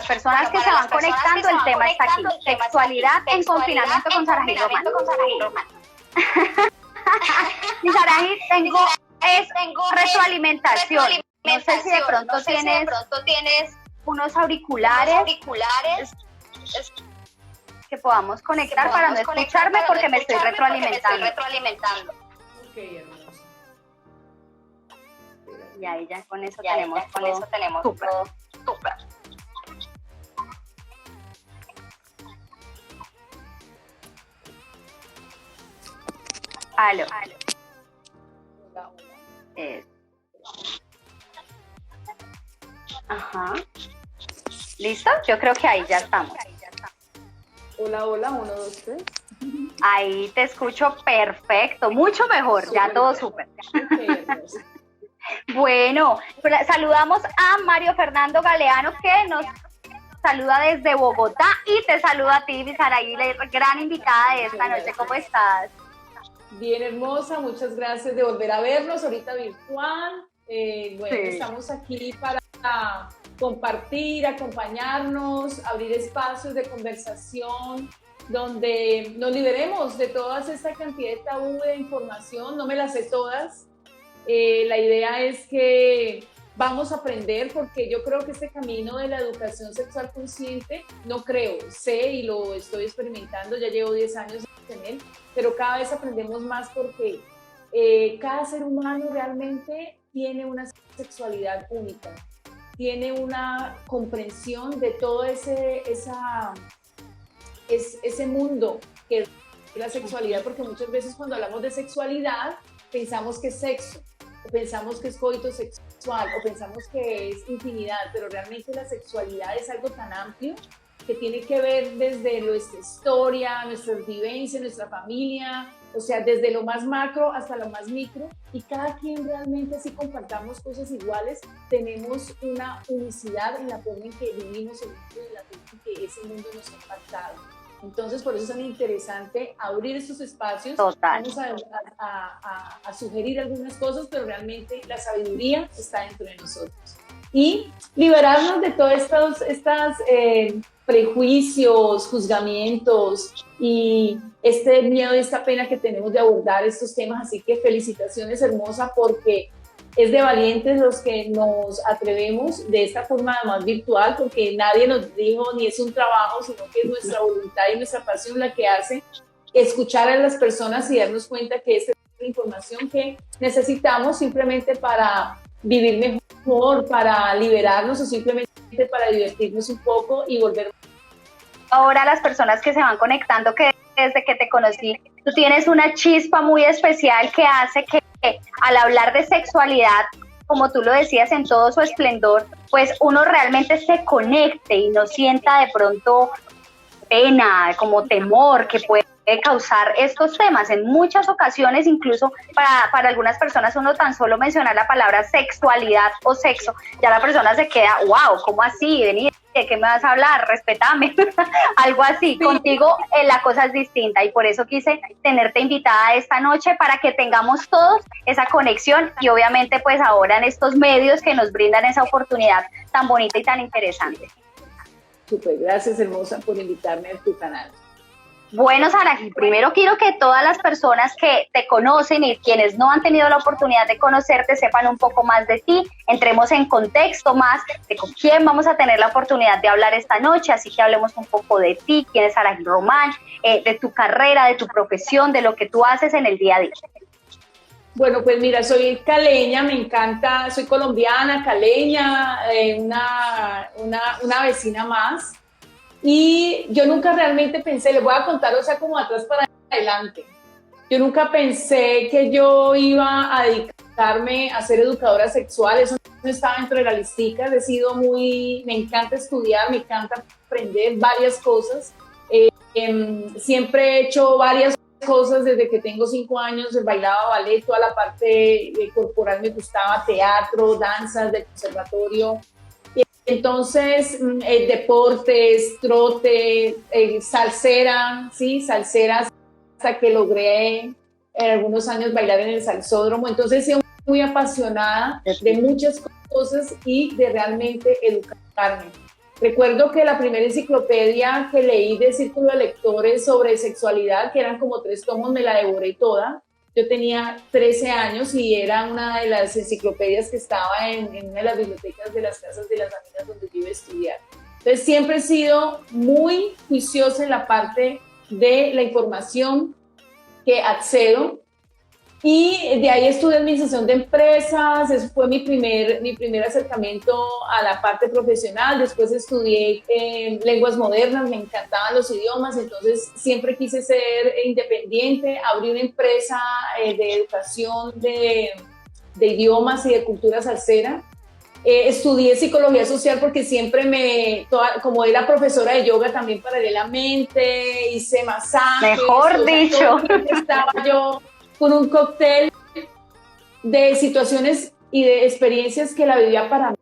las personas que se van conectando, el tema está aquí. Sexualidad en confinamiento con Saraí Román. Y Saraí, tengo retroalimentación. No sé si de pronto tienes unos auriculares que podamos conectar para no escucharme porque me estoy retroalimentando. Okay, hermoso. Y ahí ya con eso tenemos súper. Aló. Ajá. ¿Listo? Yo creo que ahí ya estamos. Hola, 1, 2, 3. Ahí te escucho perfecto, mucho mejor, super, ya todo súper. Okay, bueno, saludamos a Mario Fernando Galeano que nos saluda desde Bogotá y te saluda a ti, Saraí, la gran invitada de esta noche. ¿Cómo estás? Bien, hermosa, muchas gracias de volver a vernos ahorita virtual. Bueno, sí. Estamos aquí para compartir, acompañarnos, abrir espacios de conversación donde nos liberemos de toda esta cantidad de tabú de información. No me las sé todas. La idea es que vamos a aprender, porque yo creo que este camino de la educación sexual consciente, sé y lo estoy experimentando, ya llevo 10 años en él, pero cada vez aprendemos más porque cada ser humano realmente tiene una sexualidad única, tiene una comprensión de todo ese mundo que es la sexualidad, porque muchas veces cuando hablamos de sexualidad pensamos que es sexo, o pensamos que es coito sexual, o pensamos que es intimidad, pero realmente la sexualidad es algo tan amplio que tiene que ver desde nuestra historia, nuestras vivencias, nuestra familia, o sea, desde lo más macro hasta lo más micro, y cada quien realmente, si compartamos cosas iguales, tenemos una unicidad en la forma en que vivimos el mundo y la forma en que ese mundo nos ha impactado. Entonces, por eso es tan interesante abrir estos espacios. Total. Vamos a sugerir algunas cosas, pero realmente la sabiduría está dentro de nosotros. Y liberarnos de todos estos prejuicios, juzgamientos y este miedo y esta pena que tenemos de abordar estos temas. Así que felicitaciones, hermosa, porque es de valientes los que nos atrevemos de esta forma más virtual, porque nadie nos dijo ni es un trabajo, sino que es nuestra voluntad y nuestra pasión la que hace escuchar a las personas y darnos cuenta que esta es la información que necesitamos simplemente para vivir mejor, para liberarnos o simplemente para divertirnos un poco y volver. Ahora las personas que se van conectando, que desde que te conocí, tú tienes una chispa muy especial que hace que al hablar de sexualidad, como tú lo decías, en todo su esplendor, pues uno realmente se conecte y no sienta de pronto pena, como temor que puede causar estos temas. En muchas ocasiones, incluso para algunas personas, uno tan solo mencionar la palabra sexualidad o sexo, ya la persona se queda, wow, ¿cómo así? Vení, ¿de qué me vas a hablar? Respétame. Algo así. Sí. Contigo la cosa es distinta y por eso quise tenerte invitada esta noche para que tengamos todos esa conexión y obviamente pues ahora en estos medios que nos brindan esa oportunidad tan bonita y tan interesante. Súper, gracias, hermosa, por invitarme a tu canal. Bueno, Saraí, primero quiero que todas las personas que te conocen y quienes no han tenido la oportunidad de conocerte sepan un poco más de ti, entremos en contexto más de con quién vamos a tener la oportunidad de hablar esta noche, así que hablemos un poco de ti, quién es Saraí Román, de tu carrera, de tu profesión, de lo que tú haces en el día a día. Bueno, pues mira, soy caleña, me encanta, soy colombiana, caleña, una vecina más. Y yo nunca realmente pensé, les voy a contar, o sea, como atrás para adelante. Yo nunca pensé que yo iba a dedicarme a ser educadora sexual, eso no estaba dentro de la listica, me encanta estudiar, me encanta aprender varias cosas. Siempre he hecho varias cosas desde que tengo 5 años, bailaba ballet, toda la parte corporal me gustaba, teatro, danzas del conservatorio. Entonces, deportes, trote, salsera, ¿sí? Salsera hasta que logré en algunos años bailar en el salsódromo. Entonces, he sido muy apasionada de muchas cosas y de realmente educarme. Recuerdo que la primera enciclopedia que leí de Círculo de Lectores sobre sexualidad, que eran como 3 tomos, me la devoré toda. Yo tenía 13 años y era una de las enciclopedias que estaba en una de las bibliotecas de las casas de las amigas donde yo iba a estudiar. Entonces siempre he sido muy juiciosa en la parte de la información que accedo, y de ahí estudié administración de empresas. Eso fue mi primer acercamiento a la parte profesional. Después estudié lenguas modernas, me encantaban los idiomas, entonces siempre quise ser independiente. Abrí una empresa de educación de idiomas y de cultura salsera. Estudié psicología social porque siempre como era profesora de yoga también paralelamente, hice masajes. Mejor dicho. Estaba yo con un cóctel de situaciones y de experiencias que la vivía para mí.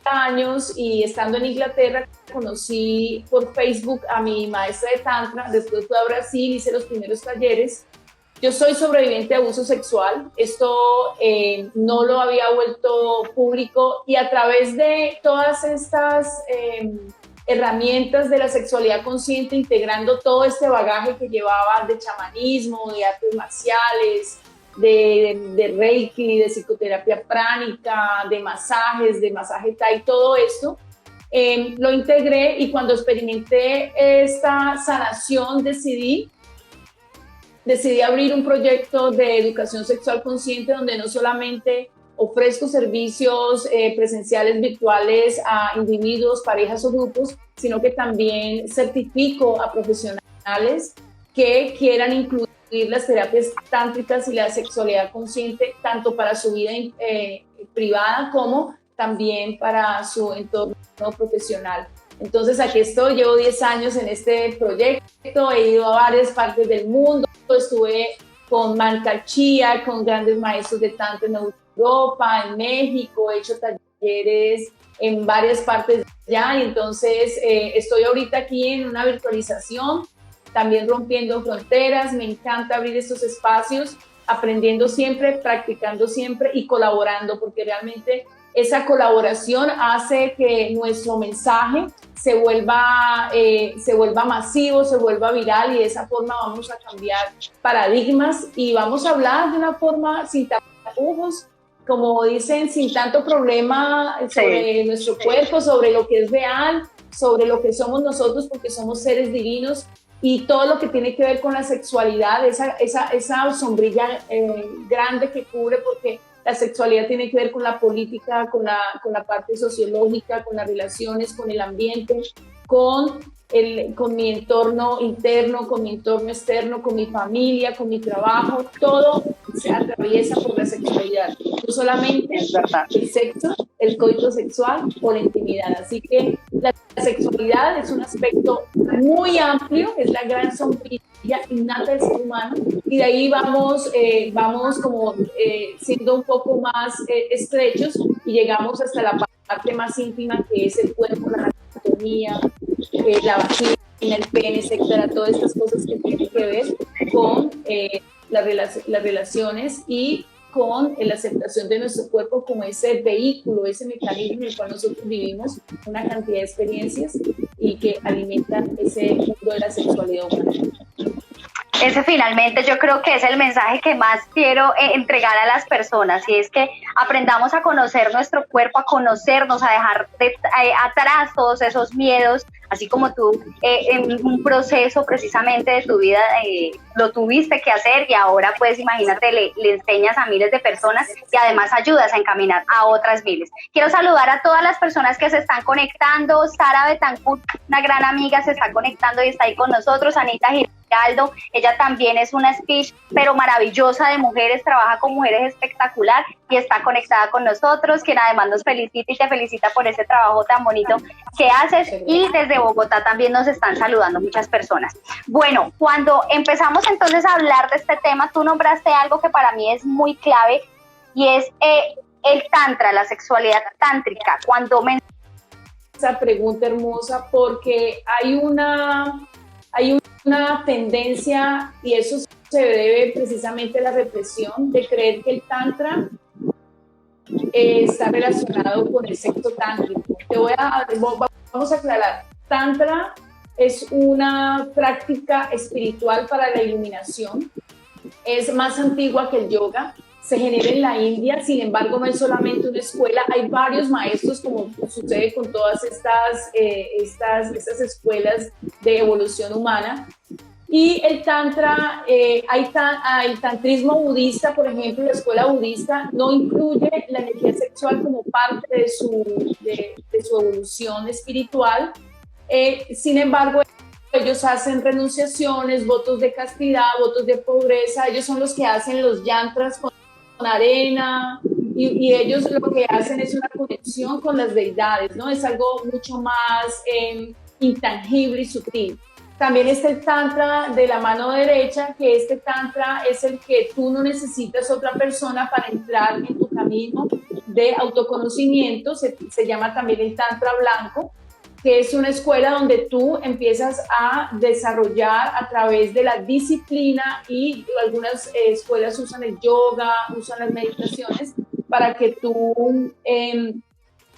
Años, y estando en Inglaterra conocí por Facebook a mi maestra de Tantra. Después fui a Brasil, hice los primeros talleres. Yo soy sobreviviente de abuso sexual. Esto no lo había vuelto público, y a través de todas estas herramientas de la sexualidad consciente, integrando todo este bagaje que llevaba de chamanismo, de artes marciales, de reiki, de psicoterapia pránica, de masajes, de masaje thai, todo esto, lo integré, y cuando experimenté esta sanación decidí abrir un proyecto de educación sexual consciente, donde no solamente ofrezco servicios presenciales, virtuales a individuos, parejas o grupos, sino que también certifico a profesionales que quieran incluir las terapias tántricas y la sexualidad consciente, tanto para su vida privada como también para su entorno profesional. Entonces aquí estoy, llevo 10 años en este proyecto, he ido a varias partes del mundo, estuve con Mantak Chia, con grandes maestros de Tantra en Europa, en México, he hecho talleres en varias partes ya, y entonces estoy ahorita aquí en una virtualización, también rompiendo fronteras. Me encanta abrir estos espacios, aprendiendo siempre, practicando siempre y colaborando, porque realmente esa colaboración hace que nuestro mensaje se vuelva masivo, se vuelva viral, y de esa forma vamos a cambiar paradigmas y vamos a hablar de una forma sin tapujos, como dicen, sin tanto problema sobre nuestro cuerpo, sobre lo que es real, sobre lo que somos nosotros, porque somos seres divinos, y todo lo que tiene que ver con la sexualidad, esa sombrilla grande que cubre, porque la sexualidad tiene que ver con la política, con la parte sociológica, con las relaciones, con el ambiente, con mi entorno interno, con mi entorno externo, con mi familia, con mi trabajo. Todo se atraviesa por la sexualidad, no solamente el sexo, el coito sexual o la intimidad. Así que la sexualidad es un aspecto muy amplio, es la gran sombrilla innata del ser humano, y de ahí vamos como siendo un poco más estrechos, y llegamos hasta la parte más íntima, que es el cuerpo, la anatomía, la vagina, el pene, etcétera, todas estas cosas que tienen que ver con las relaciones y con la aceptación de nuestro cuerpo como ese vehículo, ese mecanismo en el cual nosotros vivimos una cantidad de experiencias y que alimentan ese mundo de la sexualidad humana. Ese finalmente yo creo que es el mensaje que más quiero entregar a las personas, y es que aprendamos a conocer nuestro cuerpo, a conocernos, a dejar atrás todos esos miedos, así como tú en un proceso precisamente de tu vida lo tuviste que hacer, y ahora pues imagínate, le enseñas a miles de personas y además ayudas a encaminar a otras miles. Quiero saludar a todas las personas que se están conectando. Sara Betancourt, una gran amiga, se está conectando y está ahí con nosotros. Anita Giraldo, ella también es una speech pero maravillosa de mujeres, trabaja con mujeres espectacular y está conectada con nosotros, quien además nos felicita y te felicita por ese trabajo tan bonito que haces. Y desde Bogotá también nos están saludando muchas personas. Bueno, cuando empezamos entonces a hablar de este tema, tú nombraste algo que para mí es muy clave, y es el tantra, la sexualidad tántrica. Cuando esa pregunta hermosa, porque hay una tendencia, y eso se debe precisamente a la represión, de creer que el tantra está relacionado con el sexo tántrico. Vamos vamos a aclarar, Tantra es una práctica espiritual para la iluminación, es más antigua que el yoga, se genera en la India, sin embargo no es solamente una escuela, hay varios maestros, como sucede con todas estas escuelas de evolución humana. Y el tantra, el tantrismo budista, por ejemplo, la escuela budista no incluye la energía sexual como parte de su evolución espiritual. Sin embargo, ellos hacen renunciaciones, votos de castidad, votos de pobreza. Ellos son los que hacen los yantras con arena, y ellos lo que hacen es una conexión con las deidades, ¿no? Es algo mucho más intangible y sutil. También está el tantra de la mano derecha, que este tantra es el que tú no necesitas otra persona para entrar en tu camino de autoconocimiento. Se llama también el tantra blanco, que es una escuela donde tú empiezas a desarrollar a través de la disciplina, y algunas escuelas usan el yoga, usan las meditaciones para que tú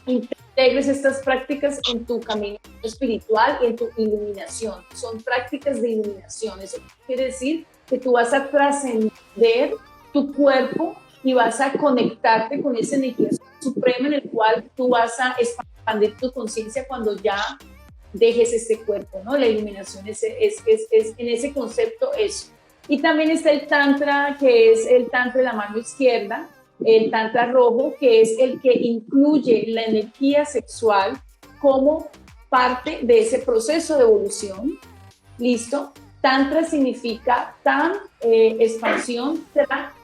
integres estas prácticas en tu camino espiritual y en tu iluminación. Son prácticas de iluminación. Eso quiere decir que tú vas a trascender tu cuerpo y vas a conectarte con esa energía suprema en el cual tú vas a expandir tu conciencia cuando ya dejes este cuerpo, ¿no? La iluminación es en ese concepto eso. Y también está el tantra, que es el tantra de la mano izquierda, el tantra rojo, que es el que incluye la energía sexual como parte de ese proceso de evolución. ¿Listo? Tantra significa expansión,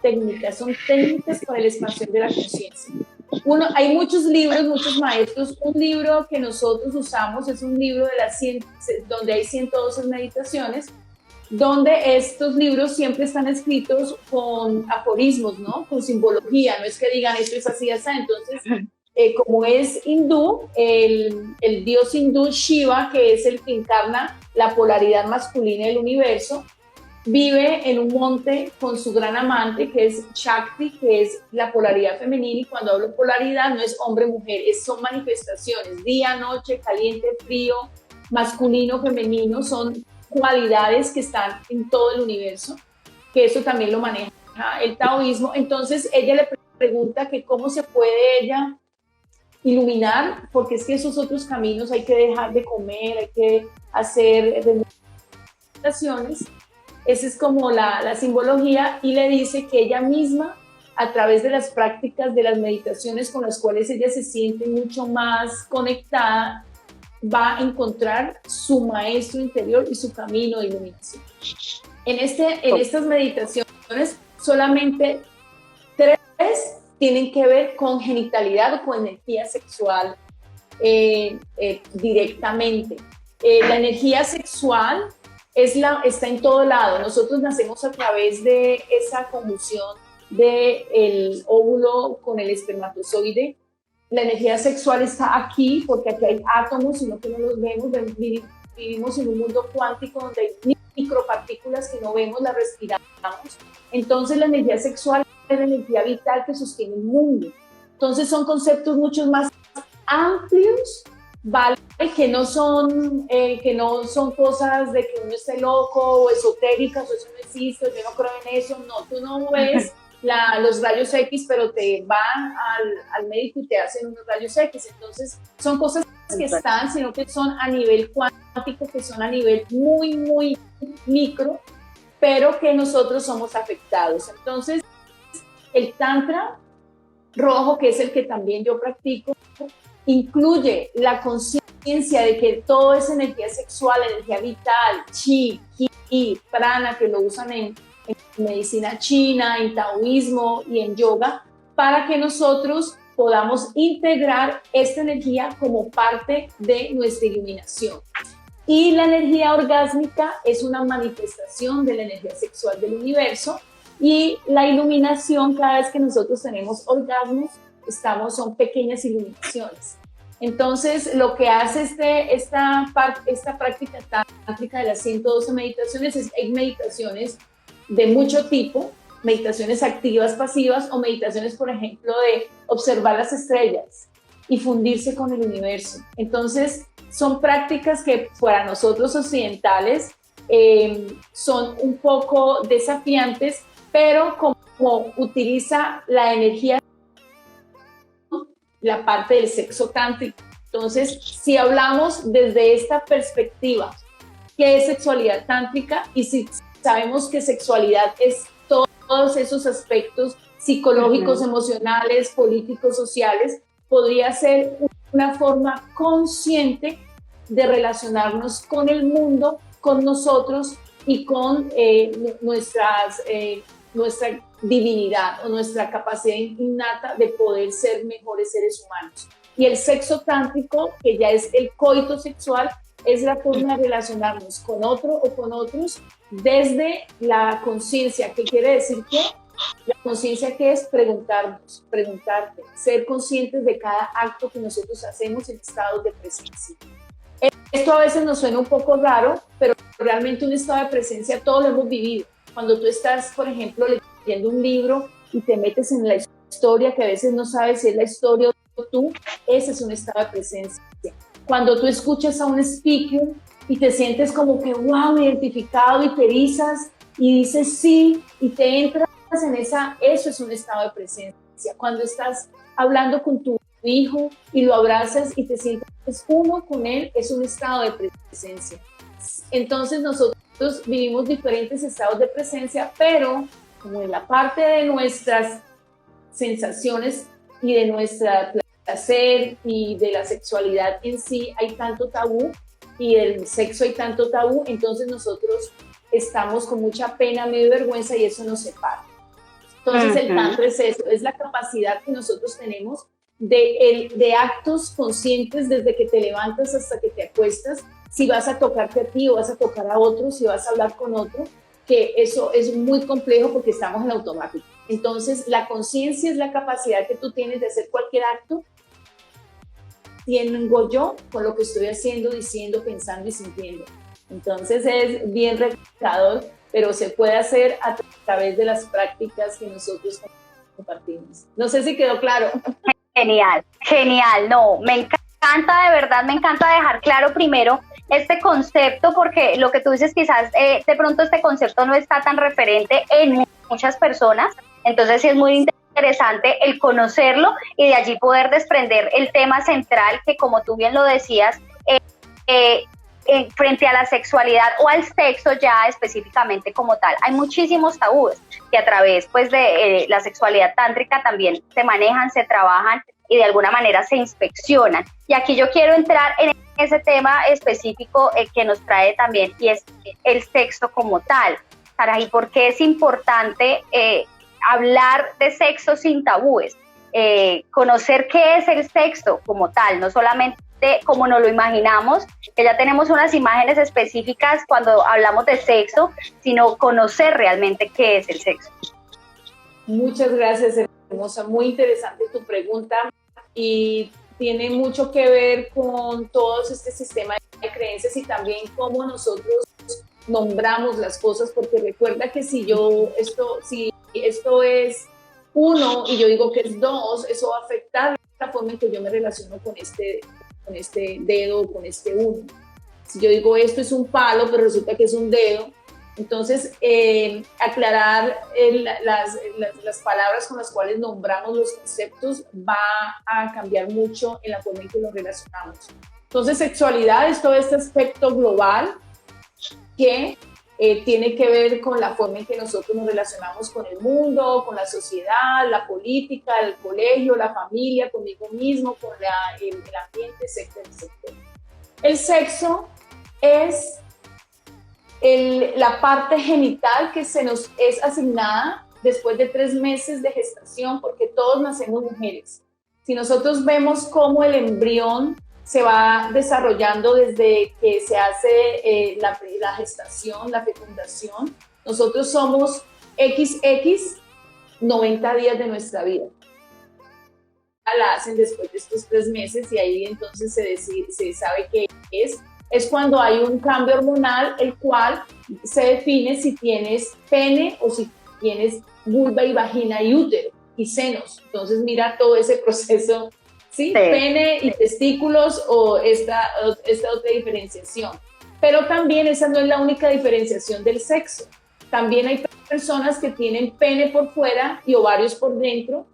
técnica, son técnicas para la expansión de la conciencia. Hay muchos libros, muchos maestros. Un libro que nosotros usamos es un libro donde hay 112 meditaciones, donde estos libros siempre están escritos con aforismos, ¿no? Con simbología, no es que digan esto es así, así. Entonces, como es hindú, el dios hindú Shiva, que es el que encarna la polaridad masculina del universo, vive en un monte con su gran amante, que es Shakti, que es la polaridad femenina. Y cuando hablo polaridad no es hombre-mujer, son manifestaciones, día, noche, caliente, frío, masculino, femenino, son cualidades que están en todo el universo, que eso también lo maneja el taoísmo. Entonces ella le pregunta que cómo se puede ella iluminar, porque es que esos otros caminos hay que dejar de comer, hay que hacer meditaciones. Esa es como la simbología, y le dice que ella misma, a través de las prácticas de las meditaciones con las cuales ella se siente mucho más conectada, va a encontrar su maestro interior y su camino de iluminación. En estas meditaciones, solamente 3 tienen que ver con genitalidad o con energía sexual directamente. La energía sexual está en todo lado. Nosotros nacemos a través de esa conjunción del óvulo con el espermatozoide. La energía sexual está aquí porque aquí hay átomos, sino que no los vemos. Vivimos en un mundo cuántico donde hay micropartículas que no vemos, las respiramos. Entonces la energía sexual es la energía vital que sostiene el mundo. Entonces son conceptos mucho más amplios, ¿vale? Que no son cosas de que uno esté loco o esotéricas, o eso no existe, yo no creo en eso. No, tú no ves los rayos X, pero te van al médico y te hacen unos rayos X. Entonces son cosas que están, sino que son a nivel cuántico, que son a nivel muy, muy micro, pero que nosotros somos afectados. Entonces el tantra rojo, que es el que también yo practico, incluye la conciencia de que toda esa energía sexual, energía vital, chi, ki, prana, que lo usan en medicina china, en taoísmo y en yoga, para que nosotros podamos integrar esta energía como parte de nuestra iluminación. Y la energía orgásmica es una manifestación de la energía sexual del universo, y la iluminación, cada vez que nosotros tenemos orgasmos, son pequeñas iluminaciones. Entonces, lo que hace esta práctica tántrica de las 112 meditaciones es hay meditaciones de mucho tipo, meditaciones activas, pasivas, o meditaciones, por ejemplo, de observar las estrellas y fundirse con el universo. Entonces, son prácticas que para nosotros occidentales son un poco desafiantes, pero como utiliza la energía, la parte del sexo tántrico. Entonces, si hablamos desde esta perspectiva, ¿qué es sexualidad tántrica? Y si sabemos que sexualidad es todos esos aspectos psicológicos, emocionales, políticos, sociales, podría ser una forma consciente de relacionarnos con el mundo, con nosotros y con nuestra divinidad o nuestra capacidad innata de poder ser mejores seres humanos. Y el sexo tántrico, que ya es el coito sexual, es la forma de relacionarnos con otro o con otros desde la conciencia, que quiere decir que la conciencia que es preguntarte, ser conscientes de cada acto que nosotros hacemos en estados de presencia. Esto a veces nos suena un poco raro, pero realmente un estado de presencia todos lo hemos vivido. Cuando tú estás, por ejemplo, leyendo un libro y te metes en la historia, que a veces no sabes si es la historia o tú, ese es un estado de presencia. Cuando tú escuchas a un speaker y te sientes como que, wow, identificado y te erizas y dices sí y te entras en eso es un estado de presencia. Cuando estás hablando con tu hijo y lo abrazas y te sientes uno con él, es un estado de presencia. Entonces nosotros vivimos diferentes estados de presencia, pero como en la parte de nuestras sensaciones y de nuestra placer y de la sexualidad en sí hay tanto tabú y del sexo hay tanto tabú, entonces nosotros estamos con mucha pena, medio vergüenza y eso nos separa. Entonces el tantra es eso, es la capacidad que nosotros tenemos de actos conscientes desde que te levantas hasta que te acuestas, si vas a tocarte a ti o vas a tocar a otro, si vas a hablar con otro, que eso es muy complejo porque estamos en automático. Entonces la conciencia es la capacidad que tú tienes de hacer cualquier acto. Tengo yo con lo que estoy haciendo, diciendo, pensando y sintiendo. Entonces es bien retador, pero se puede hacer a través de las prácticas que nosotros compartimos. No sé si quedó claro. Genial, genial. No, me encanta, de verdad, me encanta dejar claro primero este concepto, porque lo que tú dices, quizás de pronto este concepto no está tan referente en muchas personas, entonces sí es muy interesante el conocerlo y de allí poder desprender el tema central que, como tú bien lo decías, frente a la sexualidad o al sexo ya específicamente como tal. Hay muchísimos tabúes que a través pues de la sexualidad tántrica también se manejan, se trabajan y de alguna manera se inspeccionan. Y aquí yo quiero entrar en ese tema específico que nos trae también, y es el sexo como tal. Caray, ¿por qué es importante hablar de sexo sin tabúes? Conocer qué es el sexo como tal, no solamente como nos lo imaginamos, que ya tenemos unas imágenes específicas cuando hablamos de sexo, sino conocer realmente qué es el sexo. Muchas gracias, hermosa, muy interesante tu pregunta y tiene mucho que ver con todo este sistema de creencias y también cómo nosotros nombramos las cosas, porque recuerda que si esto es 1 y yo digo que es 2, eso va a afectar la forma en que yo me relaciono con este dedo, con este 1. Si yo digo esto es un palo, pero resulta que es un dedo, entonces aclarar las palabras con las cuales nombramos los conceptos va a cambiar mucho en la forma en que los relacionamos. Entonces sexualidad es todo este aspecto global que tiene que ver con la forma en que nosotros nos relacionamos con el mundo, con la sociedad, la política, el colegio, la familia, conmigo mismo, con el ambiente, etcétera, etcétera. El sexo es la parte genital que se nos es asignada después de 3 meses de gestación, porque todos nacemos mujeres. Si nosotros vemos cómo el embrión se va desarrollando desde que se hace la gestación, la fecundación, nosotros somos XX 90 días de nuestra vida. La hacen después de estos 3 meses y ahí entonces se sabe qué es cuando hay un cambio hormonal, el cual se define si tienes pene o si tienes vulva y vagina y útero y senos. Entonces mira todo ese proceso ¿sí? Sí. Pene y testículos o esta otra diferenciación. Pero también esa no es la única diferenciación del sexo. También hay personas que tienen pene por fuera y ovarios por dentro,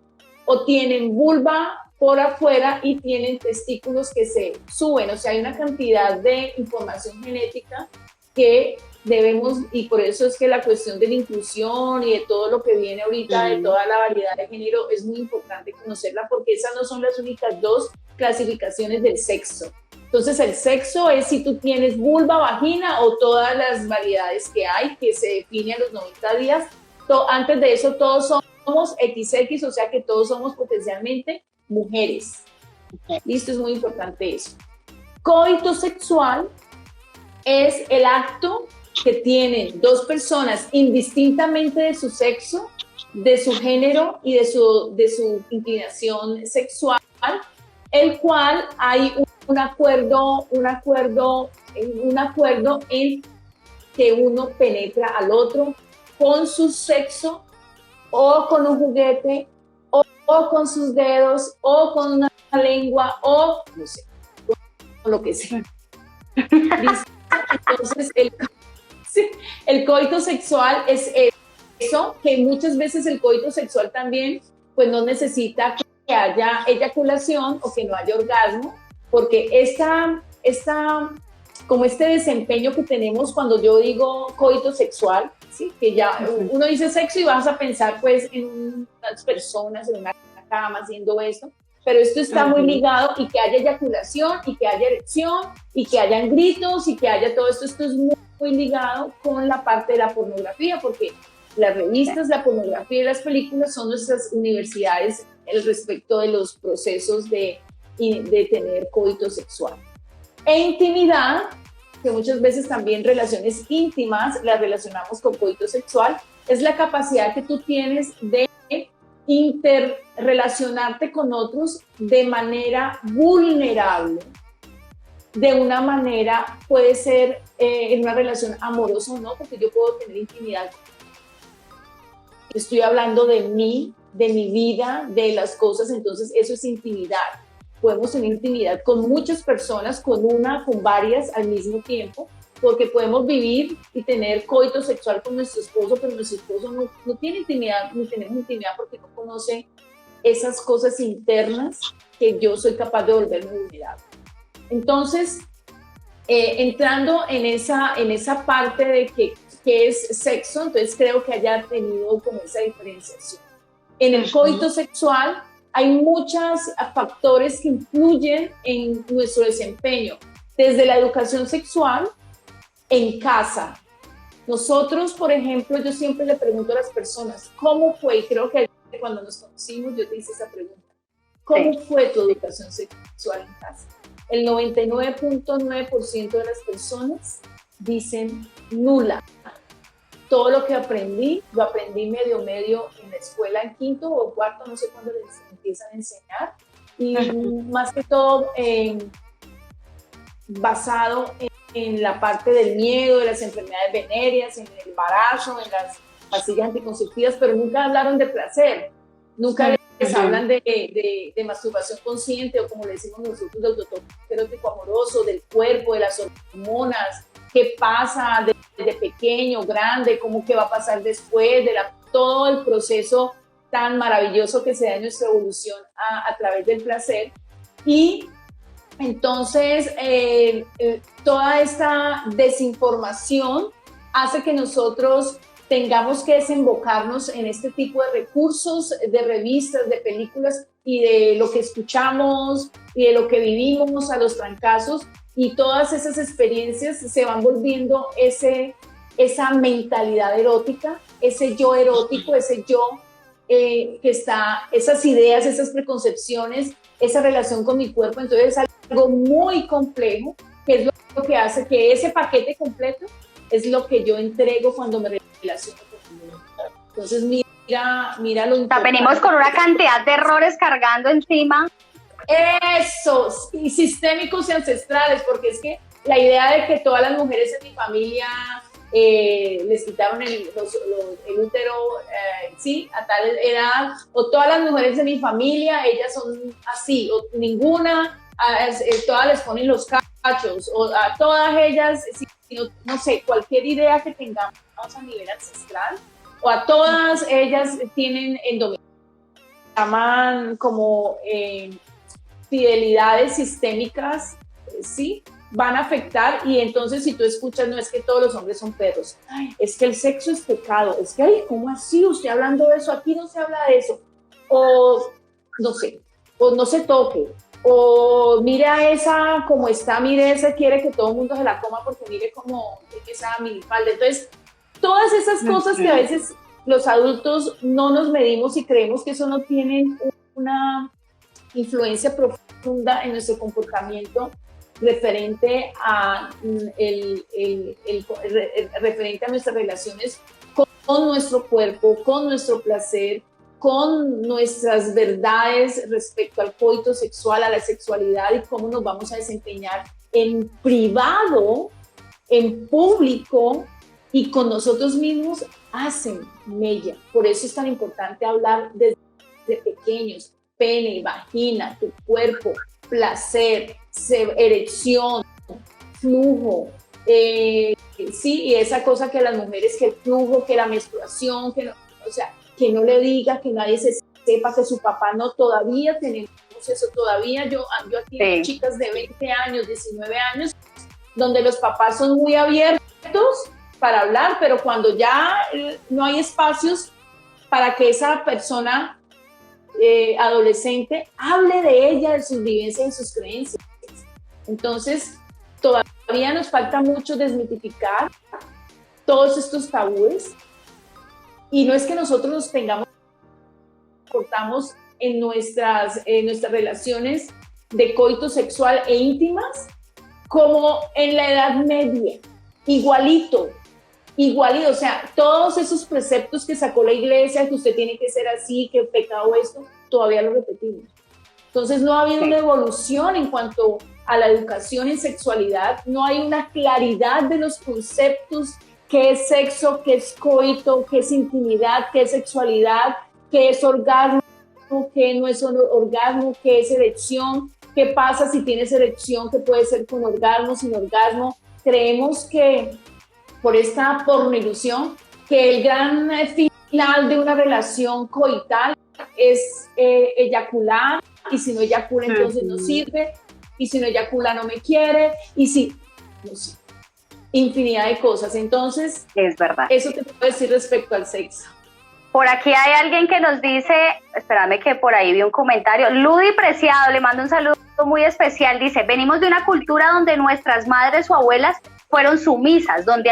o tienen vulva por afuera y tienen testículos que se suben. O sea, hay una cantidad de información genética que debemos, y por eso es que la cuestión de la inclusión y de todo lo que viene ahorita, de toda la variedad de género, es muy importante conocerla, porque esas no son las únicas dos clasificaciones del sexo. Entonces el sexo es si tú tienes vulva, vagina o todas las variedades que hay, que se define a los 90 días. Antes de eso todos somos XX, o sea que todos somos potencialmente mujeres. Listo, es muy importante eso. Coito sexual es el acto que tienen dos personas indistintamente de su sexo, de su género y de su inclinación sexual, el cual hay un acuerdo en que uno penetra al otro con su sexo o con un juguete o con sus dedos o con una lengua o no sé, con lo que sea. Entonces el coito sexual es eso, que muchas veces el coito sexual también pues no necesita que haya eyaculación o que no haya orgasmo, porque como este desempeño que tenemos cuando yo digo coito sexual, ¿sí? Que ya uno dice sexo y vas a pensar pues en unas personas en una cama haciendo esto, pero esto está muy ligado, y que haya eyaculación y que haya erección y que hayan gritos y que haya todo esto es muy, muy ligado con la parte de la pornografía, porque las revistas, la pornografía y las películas son nuestras universidades respecto de los procesos de tener coito sexual. E intimidad, que muchas veces también relaciones íntimas las relacionamos con coito sexual, es la capacidad que tú tienes de interrelacionarte con otros de manera vulnerable, de una manera, puede ser en una relación amorosa o no, porque yo puedo tener intimidad. Estoy hablando de mí, de mi vida, de las cosas, entonces eso es intimidad. Podemos tener intimidad con muchas personas, con varias al mismo tiempo, porque podemos vivir y tener coito sexual con nuestro esposo, pero nuestro esposo no tiene intimidad, ni tenemos intimidad porque no conoce esas cosas internas que yo soy capaz de volverme vulnerable. Entonces, entrando en esa parte de que es sexo, entonces creo que haya tenido como esa diferenciación. En el coito sexual hay muchos factores que influyen en nuestro desempeño, desde la educación sexual en casa. Nosotros, por ejemplo, yo siempre le pregunto a las personas, ¿cómo fue? Y creo que cuando nos conocimos yo te hice esa pregunta. ¿Cómo fue tu educación sexual en casa? El 99.9% de las personas dicen nula. Todo lo que aprendí, lo aprendí medio en la escuela, en quinto o cuarto, no sé cuándo les empiezan a enseñar. Y más que todo basado en la parte del miedo, de las enfermedades venéreas, en el embarazo, en las pastillas anticonceptivas, pero nunca hablaron de placer. Nunca les hablan de masturbación consciente, o como le decimos nosotros, de autotoque erótico amoroso, del cuerpo, de las hormonas, qué pasa desde pequeño, grande, cómo que va a pasar después, todo el proceso tan maravilloso que se da en nuestra evolución a través del placer. Y entonces toda esta desinformación hace que nosotros tengamos que desembocarnos en este tipo de recursos, de revistas, de películas y de lo que escuchamos y de lo que vivimos a los trancazos, y todas esas experiencias se van volviendo esa mentalidad erótica, ese yo erótico, ese yo que está, esas ideas, esas preconcepciones, esa relación con mi cuerpo. Entonces es algo muy complejo, que es lo que hace que ese paquete completo es lo que yo entrego cuando me relaciono con mi mundo. Entonces mira lo importante. Venimos con una cantidad de errores cargando encima. Esos, y sistémicos y ancestrales, porque es que la idea de que todas las mujeres en mi familia les quitaron el útero, sí, a tal edad, o todas las mujeres de mi familia, ellas son así, o ninguna, todas les ponen los cachos, o a todas ellas, no sé, cualquier idea que tengamos a nivel ancestral, o a todas ellas tienen endometriosis, llaman como fidelidades sistémicas, ¿sí? Van a afectar, y entonces si tú escuchas, no es que todos los hombres son perros, ay, es que el sexo es pecado, es que, ay, ¿cómo así usted hablando de eso? Aquí no se habla de eso, o no sé, o no se toque, o mire a esa como está, mire esa, quiere que todo el mundo se la coma porque mire como esa minifalda. Entonces, todas esas cosas que a veces los adultos no nos medimos y creemos que eso no tiene una influencia profunda en nuestro comportamiento referente a referente a nuestras relaciones con nuestro cuerpo, con nuestro placer, con nuestras verdades respecto al coito sexual, a la sexualidad, y cómo nos vamos a desempeñar en privado, en público y con nosotros mismos, hacen mella. Por eso es tan importante hablar desde pequeños: pene, vagina, tu cuerpo, placer, erección, flujo, sí, y esa cosa que las mujeres, que el flujo, que la menstruación, que no, o sea, que no le diga, que nadie se sepa, que su papá no, todavía tenemos eso, todavía yo aquí sí. Chicas de 20 años, 19 años, donde los papás son muy abiertos para hablar, pero cuando ya no hay espacios para que esa persona adolescente hable de ella, de sus vivencias y sus creencias. Entonces, todavía nos falta mucho desmitificar todos estos tabúes, y no es que nosotros nos portamos en nuestras relaciones de coito sexual e íntimas como en la Edad Media, igualito, o sea, todos esos preceptos que sacó la iglesia, que usted tiene que ser así, que pecado esto, todavía lo repetimos. Entonces no ha habido una evolución en cuanto a la educación en sexualidad, no hay una claridad de los conceptos: qué es sexo, qué es coito, qué es intimidad, qué es sexualidad, qué es orgasmo, qué no es orgasmo, qué es erección, qué pasa si tienes erección, qué puede ser con orgasmo, sin orgasmo. Creemos que por esta pornoilusión, que el gran final de una relación coital es eyacular, y si no eyacula entonces no sirve, y si no eyacula no me quiere, y si, no sé, infinidad de cosas. Entonces, es verdad. Eso te puedo decir respecto al sexo. Por aquí hay alguien que nos dice, espérame que por ahí vi un comentario, Ludi Preciado, le mando un saludo muy especial, dice: venimos de una cultura donde nuestras madres o abuelas fueron sumisas, donde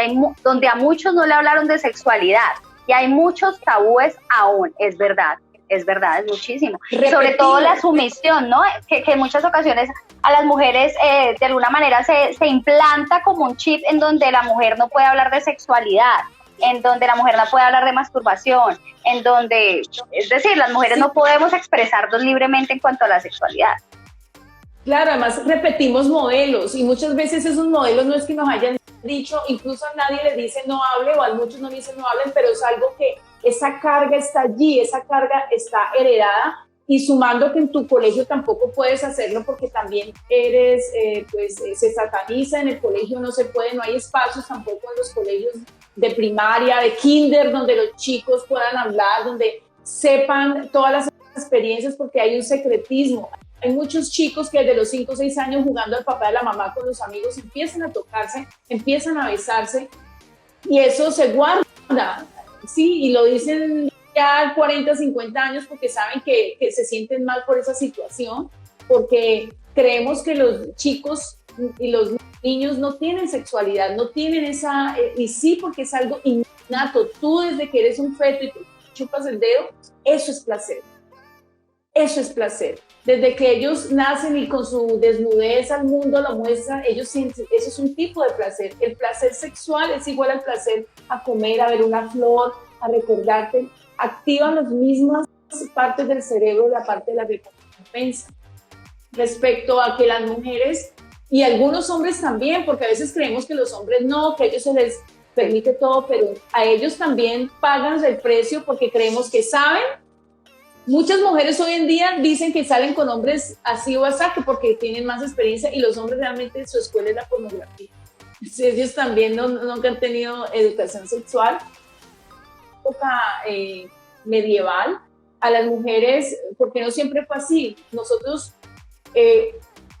a muchos no le hablaron de sexualidad, y hay muchos tabúes aún. Es verdad, es muchísimo. Sobre todo la sumisión, ¿no? Que en muchas ocasiones a las mujeres de alguna manera se implanta como un chip en donde la mujer no puede hablar de sexualidad, en donde la mujer no puede hablar de masturbación, en donde, es decir, las mujeres no podemos expresarnos libremente en cuanto a la sexualidad. Claro, además repetimos modelos, y muchas veces esos modelos no es que nos hayan dicho, incluso a nadie le dice no hable, o a muchos no dicen no hablen, pero es algo que esa carga está allí, esa carga está heredada, y sumando que en tu colegio tampoco puedes hacerlo porque también eres, se sataniza, en el colegio no se puede, no hay espacios tampoco en los colegios de primaria, de kinder, donde los chicos puedan hablar, donde sepan todas las experiencias, porque hay un secretismo. Hay muchos chicos que desde los 5 o 6 años, jugando al papá y a la mamá con los amigos, empiezan a tocarse, empiezan a besarse, y eso se guarda, sí, y lo dicen ya 40, 50 años porque saben que se sienten mal por esa situación, porque creemos que los chicos y los niños no tienen sexualidad, no tienen esa, y sí, porque es algo innato. Tú desde que eres un feto y te chupas el dedo, eso es placer. Eso es placer. Desde que ellos nacen y con su desnudez al mundo lo muestran, ellos sienten, eso es un tipo de placer. El placer sexual es igual al placer a comer, a ver una flor, a recordarte. Activan las mismas partes del cerebro, la parte de la recompensa. Respecto a que las mujeres, y algunos hombres también, porque a veces creemos que los hombres no, que a ellos permite todo, pero a ellos también pagan el precio porque creemos que saben. Muchas mujeres hoy en día dicen que salen con hombres así o así porque tienen más experiencia, y los hombres realmente su escuela es la pornografía. Ellos también nunca han tenido educación sexual. Época medieval, a las mujeres, porque no siempre fue así. Nosotros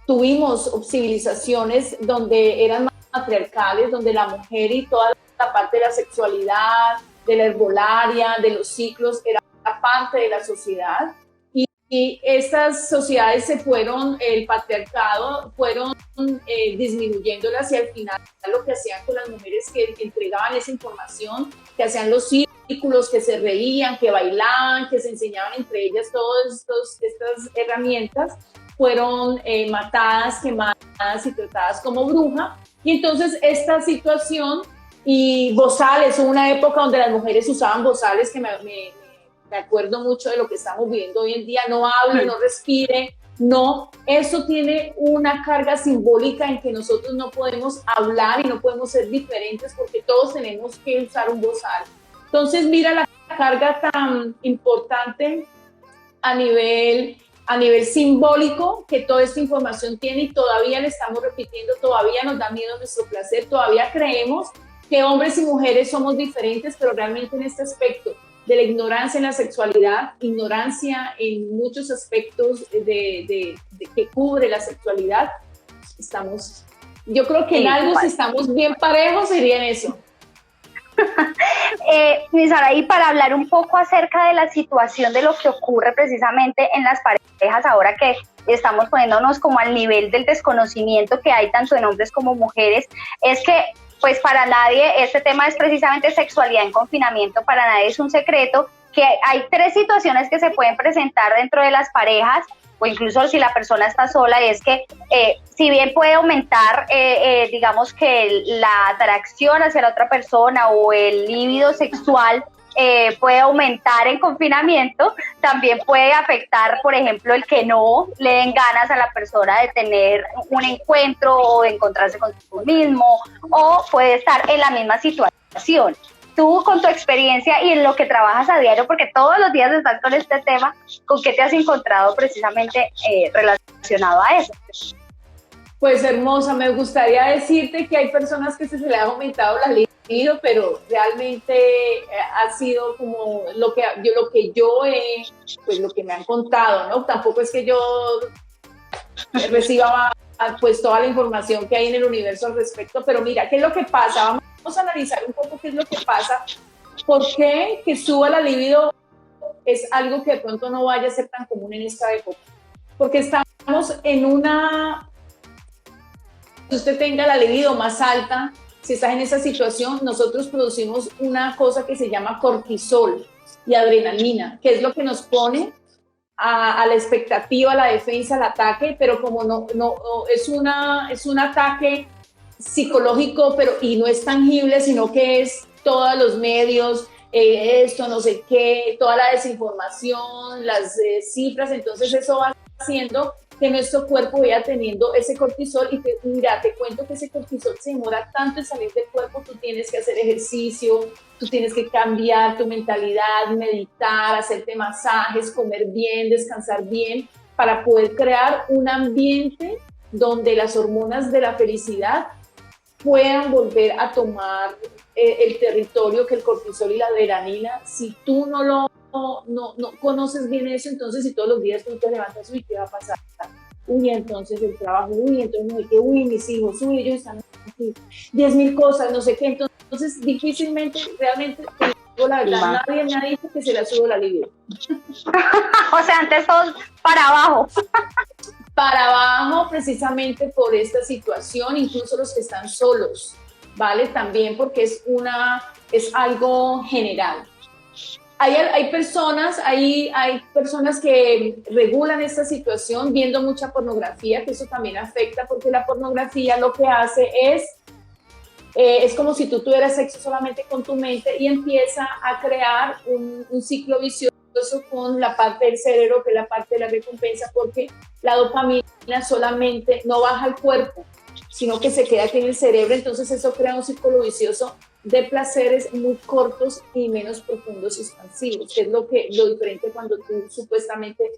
tuvimos civilizaciones donde eran matriarcales, donde la mujer y toda la parte de la sexualidad, de la herbolaria, de los ciclos, era parte de la sociedad. Y estas sociedades el patriarcado, fueron disminuyéndolas, y al final lo que hacían con las mujeres que entregaban esa información, que hacían los círculos, que se reían, que bailaban, que se enseñaban entre ellas todas estas herramientas, fueron matadas, quemadas y tratadas como bruja. Y entonces esta situación, y bozales, hubo una época donde las mujeres usaban bozales, que me acuerdo mucho de lo que estamos viviendo hoy en día: no hable, no respire, no. Eso tiene una carga simbólica en que nosotros no podemos hablar y no podemos ser diferentes, porque todos tenemos que usar un bozal. Entonces mira la carga tan importante a nivel simbólico que toda esta información tiene, y todavía le estamos repitiendo, todavía nos da miedo nuestro placer, todavía creemos que hombres y mujeres somos diferentes, pero realmente en este aspecto de la ignorancia en la sexualidad, ignorancia en muchos aspectos que cubre la sexualidad, yo creo que en algo, si estamos bien parejos, sería en eso. Mi Sara, y para hablar un poco acerca de la situación de lo que ocurre precisamente en las parejas, ahora que estamos poniéndonos como al nivel del desconocimiento que hay tanto en hombres como mujeres, es que pues para nadie este tema es precisamente sexualidad en confinamiento, para nadie es un secreto que hay 3 situaciones que se pueden presentar dentro de las parejas, o incluso si la persona está sola, y es que si bien puede aumentar, digamos que la atracción hacia la otra persona o el líbido sexual puede aumentar en confinamiento, también puede afectar, por ejemplo, el que no le den ganas a la persona de tener un encuentro o de encontrarse consigo mismo, o puede estar en la misma situación. Tú, con tu experiencia y en lo que trabajas a diario, porque todos los días estás con este tema, ¿con qué te has encontrado precisamente relacionado a eso? Pues hermosa, me gustaría decirte que hay personas que se les ha aumentado la libido, pero realmente ha sido como lo que me han contado, ¿no? Tampoco es que yo reciba pues toda la información que hay en el universo al respecto, pero mira, ¿qué es lo que pasa? Vamos a analizar un poco qué es lo que pasa. ¿Por qué que suba la libido es algo que de pronto no vaya a ser tan común en esta época? Porque estamos en si usted tenga la libido más alta, si estás en esa situación, nosotros producimos una cosa que se llama cortisol y adrenalina, que es lo que nos pone a la expectativa, a la defensa, al ataque, pero como no es un ataque psicológico, y no es tangible, sino que es todos los medios, esto, no sé qué, toda la desinformación, las cifras, entonces eso va haciendo que nuestro cuerpo vaya teniendo ese cortisol, y mira, te cuento que ese cortisol se demora tanto en salir del cuerpo. Tú tienes que hacer ejercicio, tú tienes que cambiar tu mentalidad, meditar, hacerte masajes, comer bien, descansar bien, para poder crear un ambiente donde las hormonas de la felicidad puedan volver a tomar el territorio que el cortisol y la adrenalina. Si tú no conoces bien eso, entonces si todos los días tú te levantas, uy, ¿qué va a pasar? Uy, entonces el trabajo, uy, entonces no sé qué, uy, mis hijos, uy, ellos están aquí, 10,000 cosas, no sé qué, entonces difícilmente, realmente, digo la verdad, nadie me ha dicho que se le sube la libido. O sea, antes todos para abajo. Para abajo, precisamente por esta situación, incluso los que están solos, ¿vale? También porque es algo general. Hay personas que regulan esta situación viendo mucha pornografía, que eso también afecta, porque la pornografía lo que hace es como si tú tuvieras sexo solamente con tu mente, y empieza a crear un ciclo vicioso con la parte del cerebro, que es la parte de la recompensa, porque la dopamina solamente no baja al cuerpo, sino que se queda aquí en el cerebro. Entonces eso crea un círculo vicioso de placeres muy cortos y menos profundos y expansivos, que es lo diferente cuando tú supuestamente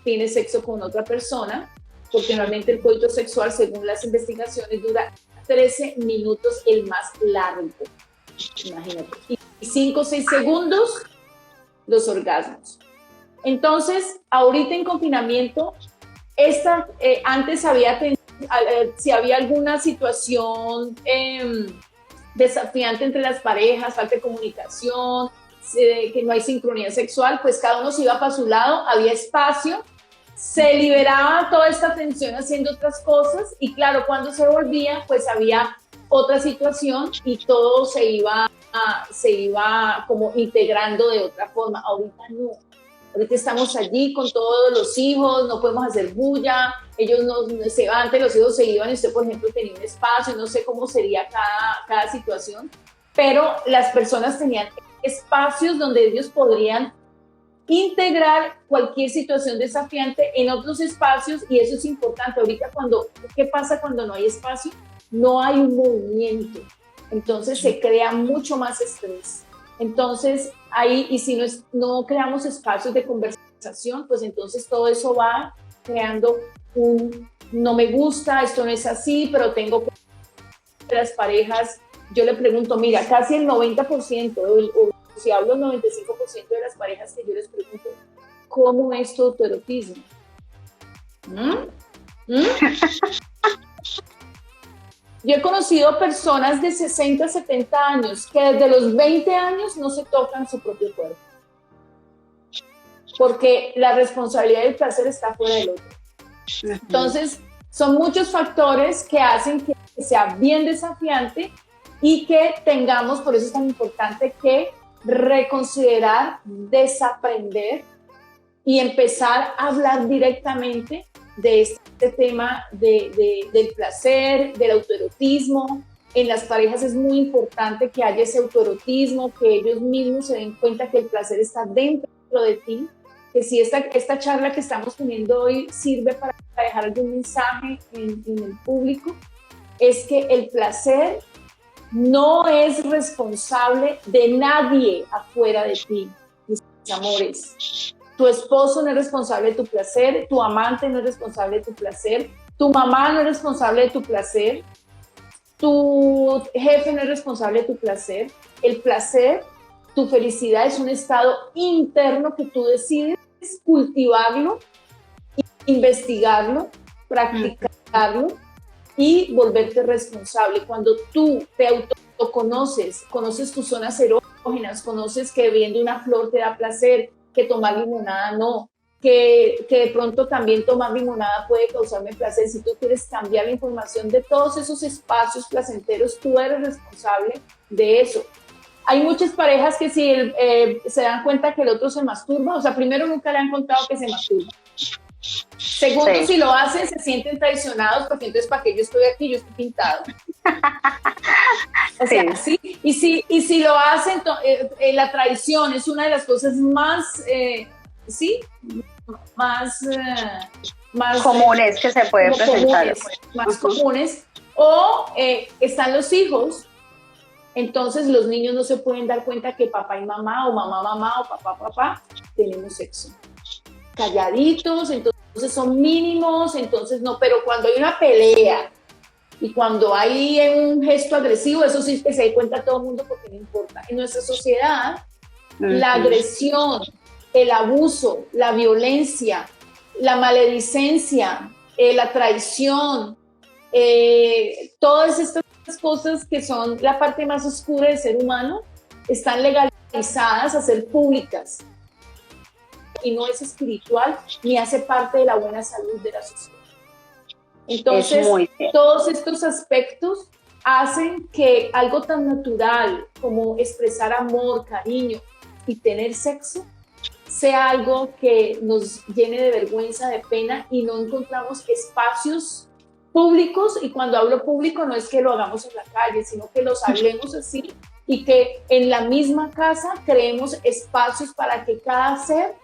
tienes sexo con otra persona, porque normalmente el coito sexual, según las investigaciones, dura 13 minutos el más largo, imagínate, y 5 o 6 segundos los orgasmos. Entonces, ahorita en confinamiento, antes si había alguna situación desafiante entre las parejas, falta de comunicación, que no hay sincronía sexual, pues cada uno se iba para su lado, había espacio, se liberaba toda esta tensión haciendo otras cosas y claro, cuando se volvía, pues había otra situación y todo se iba como integrando de otra forma. Ahorita no. Ahorita estamos allí con todos los hijos, no podemos hacer bulla, ellos no se van, antes los hijos se iban y usted, por ejemplo, tenía un espacio, no sé cómo sería cada situación, pero las personas tenían espacios donde ellos podrían integrar cualquier situación desafiante en otros espacios y eso es importante. Ahorita ¿qué pasa cuando no hay espacio? No hay un movimiento, entonces se crea mucho más estrés. Entonces, ahí, y si no creamos espacios de conversación, pues entonces todo eso va creando no me gusta, esto no es así, pero tengo que las parejas, yo le pregunto, mira, casi el 90%, o si hablo el 95% de las parejas que yo les pregunto, ¿cómo es tu autoerotismo? Yo he conocido personas de 60, 70 años que desde los 20 años no se tocan su propio cuerpo. Porque la responsabilidad del placer está fuera del otro. Entonces, son muchos factores que hacen que sea bien desafiante y que tengamos, por eso es tan importante, que reconsiderar, desaprender y empezar a hablar directamente de este tema del placer, del autoerotismo. En las parejas es muy importante que haya ese autoerotismo, que ellos mismos se den cuenta que el placer está dentro de ti, que si esta charla que estamos teniendo hoy sirve para dejar algún mensaje en el público, es que el placer no es responsable de nadie afuera de ti, mis amores. Tu esposo no es responsable de tu placer, tu amante no es responsable de tu placer, tu mamá no es responsable de tu placer, tu jefe no es responsable de tu placer. El placer, tu felicidad es un estado interno que tú decides cultivarlo, investigarlo, practicarlo y volverte responsable. Cuando tú te autoconoces, conoces tus zonas erógenas, conoces que viendo una flor te da placer, que tomar limonada no, que de pronto también tomar limonada puede causarme placer. Si tú quieres cambiar la información de todos esos espacios placenteros, tú eres responsable de eso. Hay muchas parejas que si se dan cuenta que el otro se masturba, o sea, primero nunca le han contado que se masturba. Segundo, si lo hacen, se sienten traicionados porque entonces, ¿para qué yo estoy aquí? Yo estoy pintado. O sea, sí. Y si lo hacen, la traición es una de las cosas más comunes que se pueden presentar. Más comunes. O están los hijos, entonces los niños no se pueden dar cuenta que papá y mamá, o mamá, o papá, tenemos sexo. Calladitos, entonces son mínimos, entonces no, pero cuando hay una pelea y cuando hay un gesto agresivo, eso sí que se da cuenta todo el mundo porque no importa. En nuestra sociedad, la agresión, el abuso, la violencia, la maledicencia, la traición, todas estas cosas que son la parte más oscura del ser humano, están legalizadas a ser públicas. Y no es espiritual ni hace parte de la buena salud de la sociedad. Entonces, todos estos aspectos hacen que algo tan natural como expresar amor, cariño y tener sexo sea algo que nos llene de vergüenza, de pena, y no encontramos espacios públicos. Y cuando hablo público no es que lo hagamos en la calle, sino que los hablemos así y que en la misma casa creemos espacios para que cada ser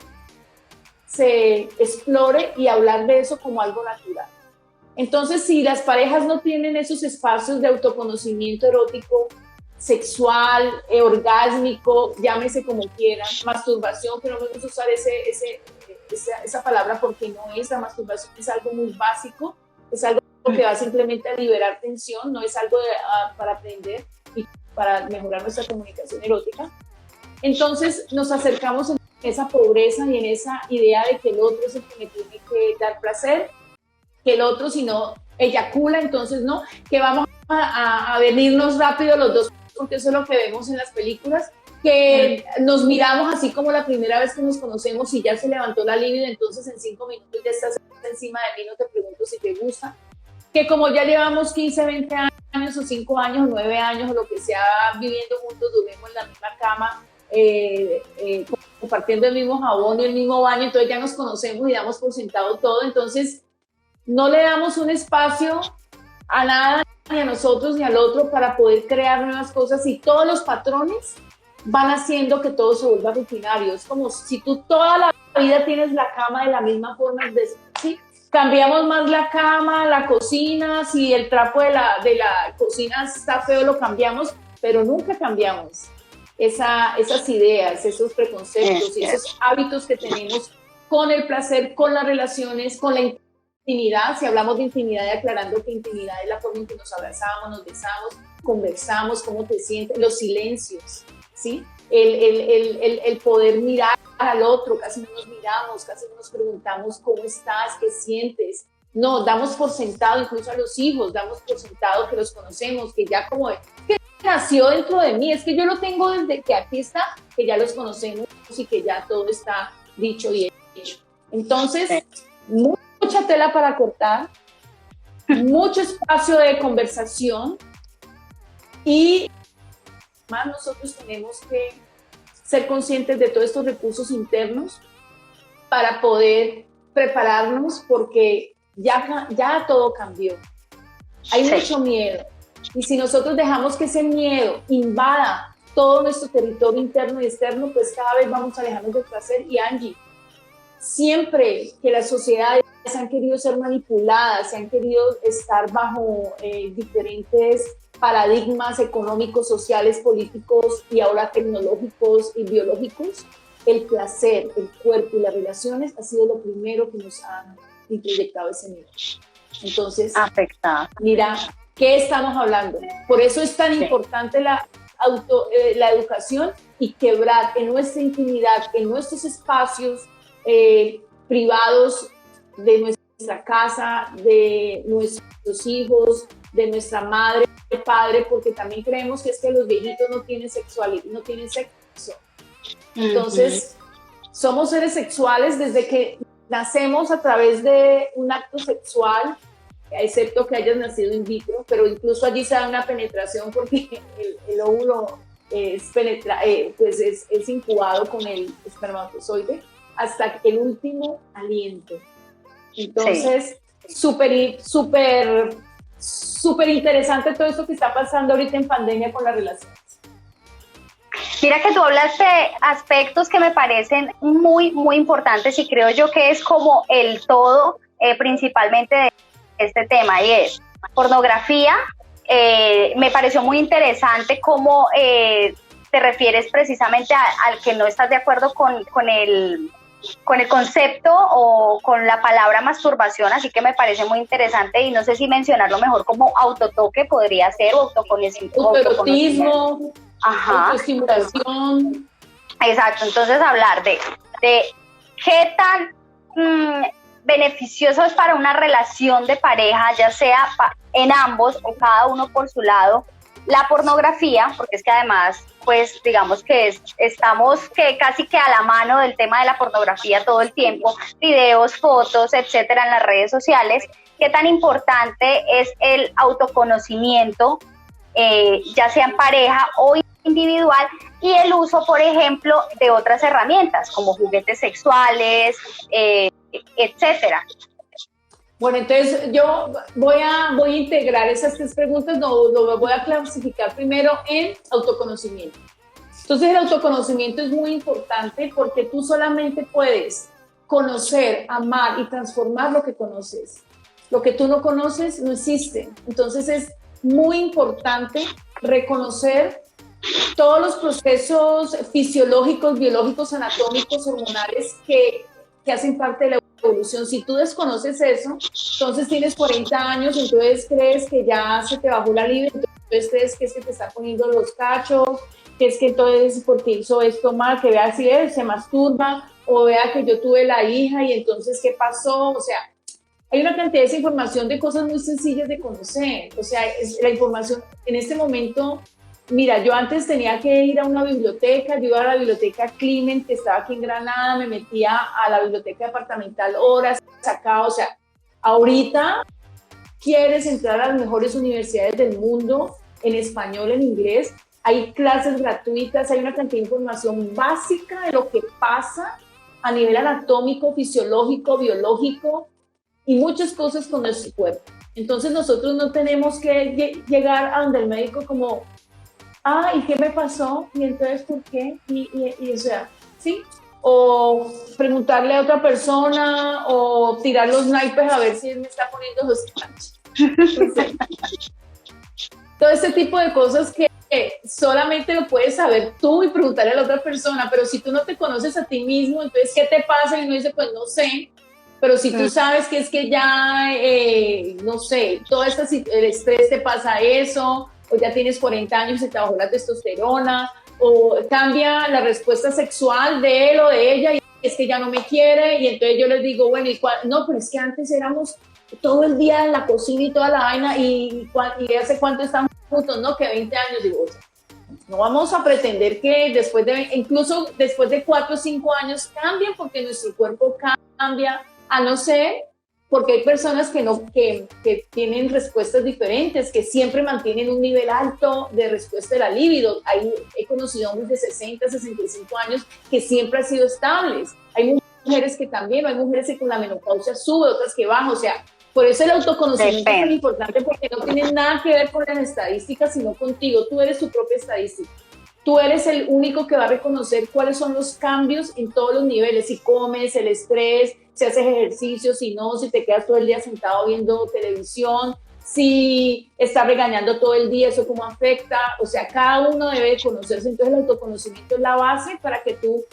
se explore y hablar de eso como algo natural. Entonces, si las parejas no tienen esos espacios de autoconocimiento erótico, sexual, orgásmico, llámese como quieran, masturbación, que no me gusta usar esa palabra porque no es, la masturbación es algo muy básico, es algo que va simplemente a liberar tensión, no es algo para aprender y para mejorar nuestra comunicación erótica. Entonces nos acercamos en esa pobreza y en esa idea de que el otro es el que me tiene que dar placer, que el otro si no eyacula, entonces no, que vamos a venirnos rápido los dos, porque eso es lo que vemos en las películas, que nos miramos así como la primera vez que nos conocemos y ya se levantó la libido, entonces en 5 minutos ya estás encima de mí, no te pregunto si te gusta, que como ya llevamos 15, 20 años o 5 años o 9 años o lo que sea viviendo juntos, dormimos en la misma cama, compartiendo el mismo jabón y el mismo baño, entonces ya nos conocemos y damos por sentado todo, entonces no le damos un espacio a nada, ni a nosotros ni al otro para poder crear nuevas cosas y todos los patrones van haciendo que todo se vuelva rutinario. Es como si tú toda la vida tienes la cama de la misma forma, ¿sí? Cambiamos más la cama, la cocina, si el trapo de la cocina está feo lo cambiamos, pero nunca cambiamos esas ideas, esos preconceptos y esos hábitos que tenemos con el placer, con las relaciones, con la intimidad. Si hablamos de intimidad, y aclarando que intimidad es la forma en que nos abrazamos, nos besamos, conversamos, cómo te sientes, los silencios, ¿sí? El poder mirar al otro, casi no nos miramos, casi no nos preguntamos cómo estás, qué sientes. No, damos por sentado, incluso a los hijos, damos por sentado que los conocemos, que ya como que nació dentro de mí, es que yo lo tengo desde que aquí está, que ya los conocemos y que ya todo está dicho y hecho. Entonces, mucha tela para cortar, mucho espacio de conversación y más nosotros tenemos que ser conscientes de todos estos recursos internos para poder prepararnos porque ya todo cambió. Hay mucho miedo y si nosotros dejamos que ese miedo invada todo nuestro territorio interno y externo, pues cada vez vamos a alejarnos del placer. Y Angie, siempre que las sociedades han querido ser manipuladas, se han querido estar bajo diferentes paradigmas económicos, sociales, políticos y ahora tecnológicos y biológicos, el placer, el cuerpo y las relaciones ha sido lo primero que nos han inyectado ese miedo. Entonces, mira, ¿qué estamos hablando? Por eso es tan importante la educación y quebrar en nuestra intimidad, en nuestros espacios privados de nuestra casa, de nuestros hijos, de nuestra madre, padre, porque también creemos que es que los viejitos no tienen sexualidad, no tienen sexo. Entonces, somos seres sexuales desde que nacemos a través de un acto sexual, excepto que hayas nacido in vitro, pero incluso allí se da una penetración porque el óvulo pues es incubado con el espermatozoide hasta el último aliento. Entonces, súper interesante todo esto que está pasando ahorita en pandemia con las relaciones. Mira que tú hablas de aspectos que me parecen muy, muy importantes y creo yo que es como el todo principalmente de este tema y es pornografía. Me pareció muy interesante cómo te refieres precisamente al que no estás de acuerdo con el concepto o con la palabra masturbación, así que me parece muy interesante y no sé si mencionarlo mejor como autotoque podría ser, o autoerotismo, autoestimulación. Exacto, entonces hablar de qué tan beneficioso es para una relación de pareja, ya sea en ambos o cada uno por su lado, la pornografía, porque es que además, pues digamos que estamos casi que a la mano del tema de la pornografía todo el tiempo, videos, fotos, etcétera, en las redes sociales. Qué tan importante es el autoconocimiento, ya sea en pareja o individual, y el uso, por ejemplo, de otras herramientas como juguetes sexuales, etcétera. Bueno, entonces yo voy a integrar esas 3 preguntas, lo voy a clasificar primero en autoconocimiento. Entonces el autoconocimiento es muy importante porque tú solamente puedes conocer, amar y transformar lo que conoces. Lo que tú no conoces no existe. Entonces es muy importante reconocer todos los procesos fisiológicos, biológicos, anatómicos, hormonales que hacen parte de la evolución. Si tú desconoces eso, entonces tienes 40 años, entonces crees que ya se te bajó la libido, entonces crees que es que te está poniendo los cachos, que es que entonces porque hizo esto mal, que vea si se masturba, o vea que yo tuve la hija y entonces ¿qué pasó? O sea, hay una cantidad de información de cosas muy sencillas de conocer. O sea, la información en este momento, mira, yo antes tenía que ir a una biblioteca, yo iba a la biblioteca Climent, que estaba aquí en Granada, me metía a la biblioteca departamental horas, sacaba, o sea, ahorita quieres entrar a las mejores universidades del mundo, en español, en inglés, hay clases gratuitas, hay una cantidad de información básica de lo que pasa a nivel anatómico, fisiológico, biológico y muchas cosas con nuestro cuerpo. Entonces nosotros no tenemos que llegar a donde el médico como, ¿y qué me pasó? Y entonces, ¿por qué? Y o sea, ¿sí? O preguntarle a otra persona o tirar los naipes a ver si él me está poniendo los cachos. Todo este tipo de cosas que solamente lo puedes saber tú y preguntarle a la otra persona, pero si tú no te conoces a ti mismo, entonces, ¿qué te pasa? Y uno dice, pues no sé, pero si tú sabes que es que ya, no sé, todo el estrés te pasa eso, o ya tienes 40 años y te bajó la testosterona, o cambia la respuesta sexual de él o de ella, y es que ya no me quiere, y entonces yo les digo, bueno, no, pero es que antes éramos todo el día en la cocina y toda la vaina, y hace cuánto estamos juntos, no, que 20 años, digo, o sea, no vamos a pretender que incluso después de 4 o 5 años cambien, porque nuestro cuerpo cambia, a no ser porque hay personas que tienen respuestas diferentes, que siempre mantienen un nivel alto de respuesta de la libido. He conocido hombres de 60, 65 años que siempre han sido estables. Hay mujeres que también, hay mujeres que con la menopausia sube, otras que bajan, o sea, por eso el autoconocimiento es tan importante, porque no tiene nada que ver con las estadísticas, sino contigo. Tú eres tu propia estadística. Tú eres el único que va a reconocer cuáles son los cambios en todos los niveles, si comes, el estrés, si haces ejercicio, si no, si te quedas todo el día sentado viendo televisión, si estás regañando todo el día, eso cómo afecta. O sea, cada uno debe conocerse. Entonces el autoconocimiento es la base para que tú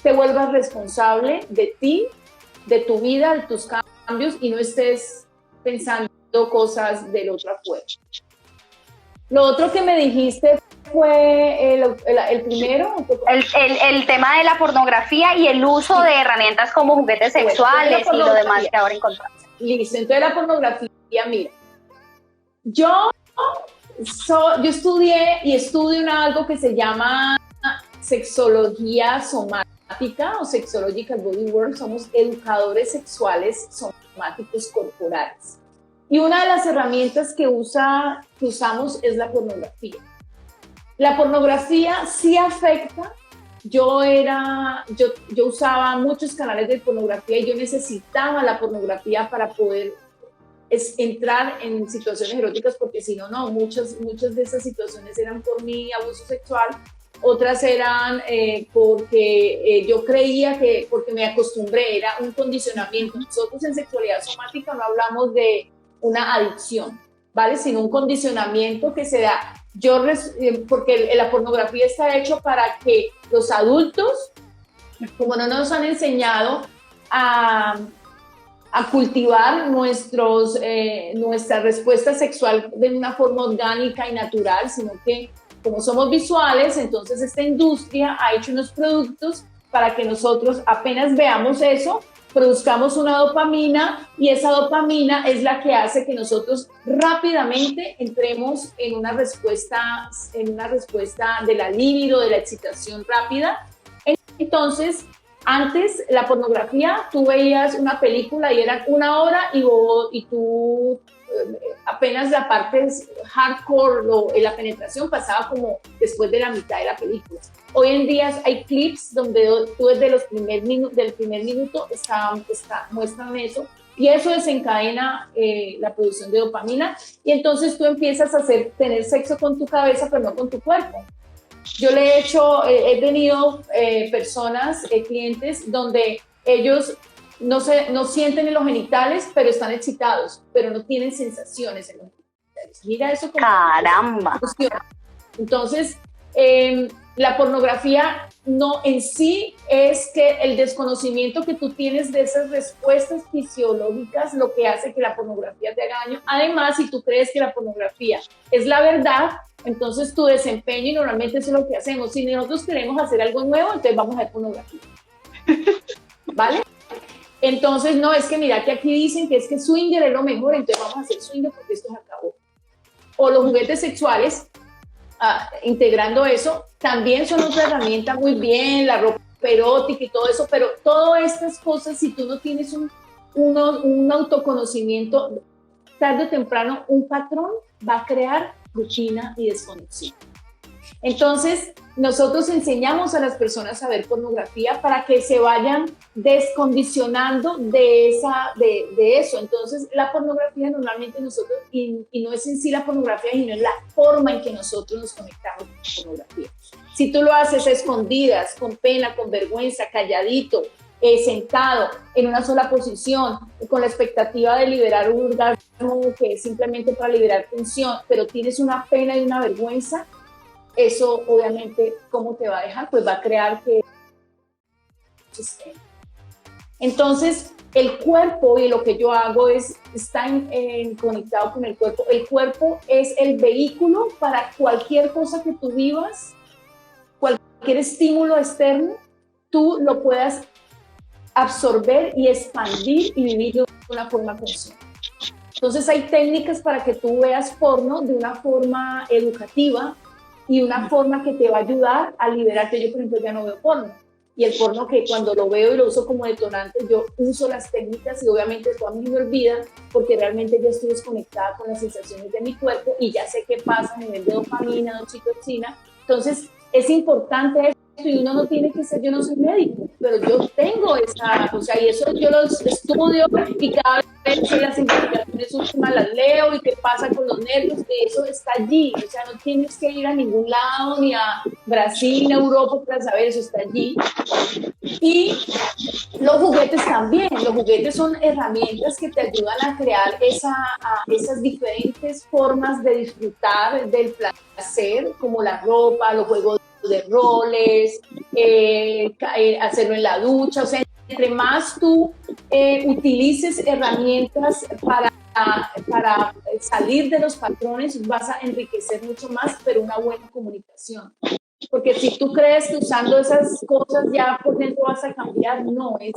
te vuelvas responsable de ti, de tu vida, de tus cambios, y no estés pensando cosas del otro afuera. Lo otro que me dijiste fue el primero. El tema de la pornografía y el uso de herramientas como juguetes sexuales y lo demás que ahora encontramos. Listo, entonces la pornografía, mira, yo estudié y estudio algo que se llama sexología somática o sexological body work. Somos educadores sexuales somáticos corporales. Y una de las herramientas que usamos es la pornografía. La pornografía sí afecta. Yo usaba muchos canales de pornografía y yo necesitaba la pornografía para poder entrar en situaciones eróticas, porque si no, muchas de esas situaciones eran por mi abuso sexual, otras eran porque yo creía que, porque me acostumbré, era un condicionamiento. Nosotros en sexualidad somática no hablamos de una adicción, ¿vale? Sino un condicionamiento que se da. Porque la pornografía está hecho para que los adultos, como no nos han enseñado a cultivar nuestra respuesta sexual de una forma orgánica y natural, sino que como somos visuales, entonces esta industria ha hecho unos productos para que nosotros apenas veamos eso, produzcamos una dopamina, y esa dopamina es la que hace que nosotros rápidamente entremos en una respuesta de la libido, de la excitación rápida. Entonces, antes la pornografía, tú veías una película y eran 1 hora y tú apenas la parte hardcore, la penetración pasaba como después de la mitad de la película. Hoy en día hay clips donde tú desde del primer minuto muestran eso, y eso desencadena la producción de dopamina, y entonces tú empiezas a tener sexo con tu cabeza, pero no con tu cuerpo. Yo he tenido personas, clientes, donde ellos no sienten en los genitales, pero están excitados, pero no tienen sensaciones en los genitales. Mira eso como... ¡Caramba! Entonces, La pornografía no en sí es que el desconocimiento que tú tienes de esas respuestas fisiológicas lo que hace que la pornografía te haga daño. Además, si tú crees que la pornografía es la verdad, entonces tu desempeño, y normalmente eso es lo que hacemos. Si nosotros queremos hacer algo nuevo, entonces vamos a ver pornografía. ¿Vale? Entonces, no, es que mira que aquí dicen que es que swinger es lo mejor, entonces vamos a hacer swinger porque esto se acabó. O los juguetes sexuales, integrando eso, también son otra herramienta muy bien, la ropa erótica y todo eso, pero todas estas cosas, si tú no tienes un autoconocimiento, tarde o temprano un patrón va a crear rutina y desconexión. Entonces, nosotros enseñamos a las personas a ver pornografía para que se vayan descondicionando de eso. Entonces, la pornografía normalmente nosotros, y no es en sí la pornografía, sino en la forma en que nosotros nos conectamos con la pornografía. Si tú lo haces a escondidas, con pena, con vergüenza, calladito, sentado en una sola posición, con la expectativa de liberar un orgasmo que es simplemente para liberar tensión, pero tienes una pena y una vergüenza, eso obviamente, ¿cómo te va a dejar? Pues va a crear que... Entonces, el cuerpo, y lo que yo hago es estar conectado con el cuerpo. El cuerpo es el vehículo para cualquier cosa que tú vivas, cualquier estímulo externo, tú lo puedas absorber y expandir y vivir de una forma consciente. Entonces, hay técnicas para que tú veas porno de una forma educativa, y una forma que te va a ayudar a liberarte. Yo, por ejemplo, ya no veo porno, y el porno que cuando lo veo y lo uso como detonante, yo uso las técnicas y obviamente esto a mí me olvida porque realmente yo estoy desconectada con las sensaciones de mi cuerpo y ya sé qué pasa a nivel de dopamina, de oxitocina. Entonces, es importante esto y uno no tiene que ser, yo no soy médico, pero yo tengo esa, o sea, y eso yo los estudio y cada vez las investigaciones últimas las leo y qué pasa con los nervios, que eso está allí, o sea, no tienes que ir a ningún lado, ni a Brasil, ni a Europa para saber, eso está allí. Y los juguetes también, los juguetes son herramientas que te ayudan a crear esas diferentes formas de disfrutar del placer, como la ropa, los juegos de roles, hacerlo en la ducha, o sea, entre más tú utilices herramientas para salir de los patrones, vas a enriquecer mucho más, pero una buena comunicación. Porque si tú crees que usando esas cosas ya por dentro vas a cambiar, no, es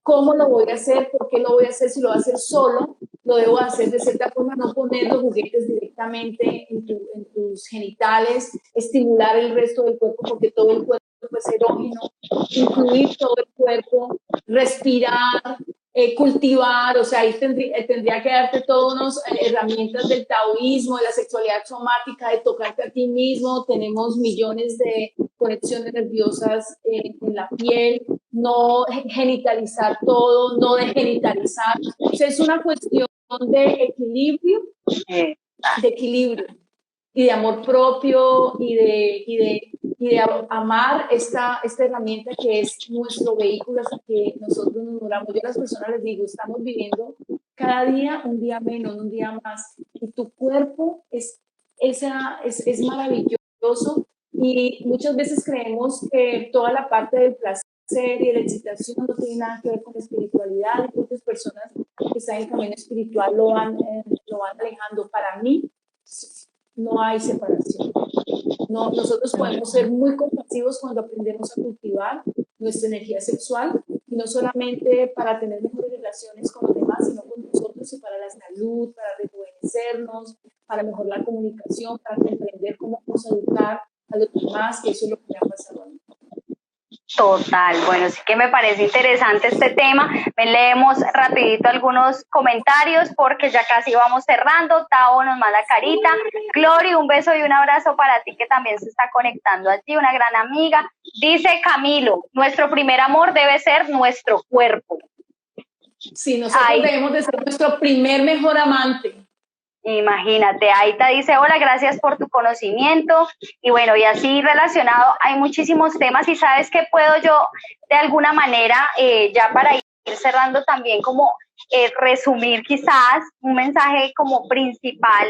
cómo lo voy a hacer, por qué lo voy a hacer, si lo voy a hacer solo, lo debo hacer de cierta forma, no poner los juguetes directamente en tus genitales, estimular el resto del cuerpo, porque todo el cuerpo es erógeno, incluir todo el cuerpo, respirar, cultivar, o sea, ahí tendría que darte todas unas herramientas del taoísmo, de la sexualidad somática, de tocarte a ti mismo. Tenemos millones de conexiones nerviosas en la piel, no genitalizar todo, no degenitalizar. O sea, es una cuestión de equilibrio y de amor propio y de amar esta herramienta que es nuestro vehículo hasta que nosotros nos muramos. Yo a las personas les digo, estamos viviendo cada día un día menos, un día más, y tu cuerpo es maravilloso, y muchas veces creemos que toda la parte del placer y de la excitación no tiene nada que ver con la espiritualidad, y muchas personas que están en el camino espiritual lo van alejando. Para mí no hay separación. No, nosotros podemos ser muy compasivos cuando aprendemos a cultivar nuestra energía sexual, y no solamente para tener mejores relaciones con los demás, sino con nosotros, y para la salud, para rejuvenecernos, para mejorar la comunicación, para comprender cómo vamos a educar a los demás, que eso es lo que me ha pasado a mí. Total, bueno, sí que me parece interesante este tema. Leemos rapidito algunos comentarios porque ya casi vamos cerrando. Tao nos manda carita. Glory, un beso y un abrazo para ti, que también se está conectando allí, una gran amiga. Dice Camilo, nuestro primer amor debe ser nuestro cuerpo. Sí, nosotros debemos de ser nuestro primer mejor amante. Imagínate, Aita dice, hola, gracias por tu conocimiento. Y bueno, y así relacionado, hay muchísimos temas, y sabes que puedo yo de alguna manera, ya para ir cerrando también, como resumir quizás un mensaje como principal,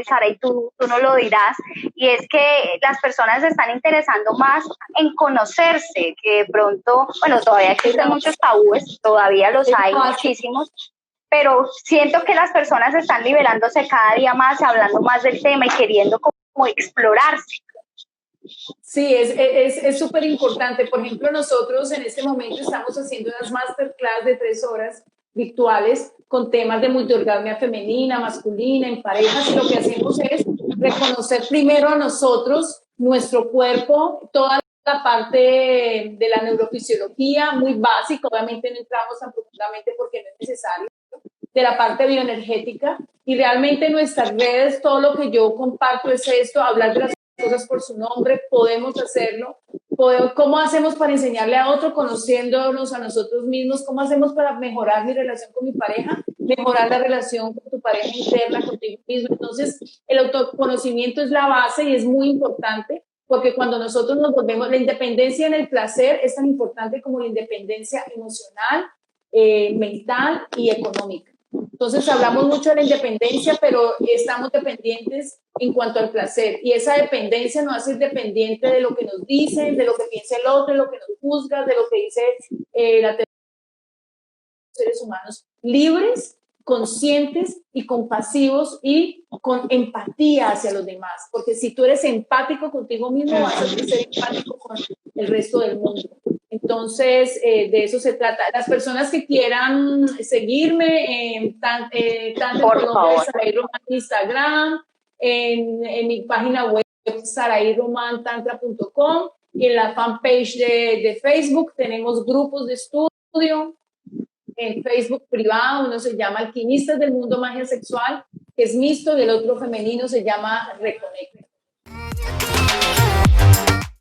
Sara, y tú no lo dirás, y es que las personas se están interesando más en conocerse, que de pronto, bueno, todavía existen muchos tabúes, todavía los hay muchísimos, pero siento que las personas están liberándose cada día más, hablando más del tema y queriendo como explorarse. Sí, es súper importante. Por ejemplo, nosotros en este momento estamos haciendo unas masterclass de 3 horas virtuales con temas de multiorgasmia femenina, masculina, en parejas, y lo que hacemos es reconocer primero a nosotros, nuestro cuerpo, toda la parte de la neurofisiología, muy básica, obviamente no entramos tan profundamente porque no es necesario, de la parte bioenergética, y realmente en nuestras redes todo lo que yo comparto es esto, hablar de las cosas por su nombre, podemos hacerlo. ¿Cómo hacemos para enseñarle a otro, conociéndonos a nosotros mismos? ¿Cómo hacemos para mejorar mi relación con mi pareja? Mejorar la relación con tu pareja interna, contigo mismo. Entonces, el autoconocimiento es la base y es muy importante, porque cuando nosotros nos volvemos, la independencia en el placer es tan importante como la independencia emocional, mental y económica. Entonces hablamos mucho de la independencia, pero estamos dependientes en cuanto al placer, y esa dependencia nos hace dependiente de lo que nos dicen, de lo que piensa el otro, de lo que nos juzga, de lo que dice la seres humanos libres, conscientes y compasivos y con empatía hacia los demás, porque si tú eres empático contigo mismo, vas a ser empático con el resto del mundo. Entonces, de eso se trata. Las personas que quieran seguirme, tanto en Colombia, Saraí Román en Instagram, en mi página web, sarairomantantra.com, y en la fanpage de Facebook tenemos grupos de estudio. En Facebook privado, uno se llama Alquimistas del Mundo Magia Sexual, que es mixto, y el otro femenino se llama Reconecta.